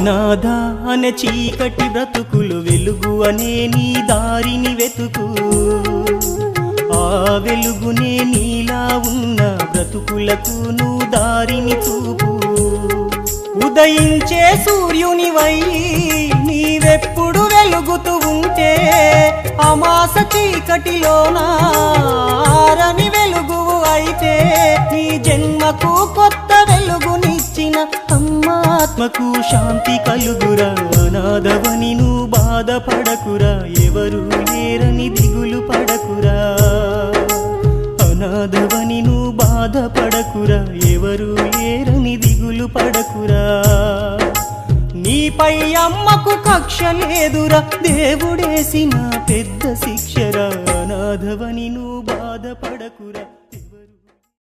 అనాథ అనే చీకటి బ్రతుకులు వెలుగు అనే నీ దారిని వెతుకు ఆ వెలుగునే నీలా ఉన్న బ్రతుకులకు నువ్వు దారిని చూపు ఉదయించే సూర్యునివై నీవెప్పుడు వెలుగుతూ ఉంటే అమాస చీకటిలోన ఆరని వెలుగువు అయితే నీ జన్మకు కొత్త వెలుగునిచ్చిన అమ్మాత్మకు శాంతి కలుగురా అనాథవని నువ్వు బాధపడకురా ఎవరు లేరని దిగులు పడకురా అనాథవని నువ్వు బాధపడకురా ఎవరు లేరని దిగులు పడకురా నీపై అమ్మకు కక్ష లేదురా దేవుడేసిన పెద్ద శిక్షరా అనాథవని నువ్వు బాధపడకురా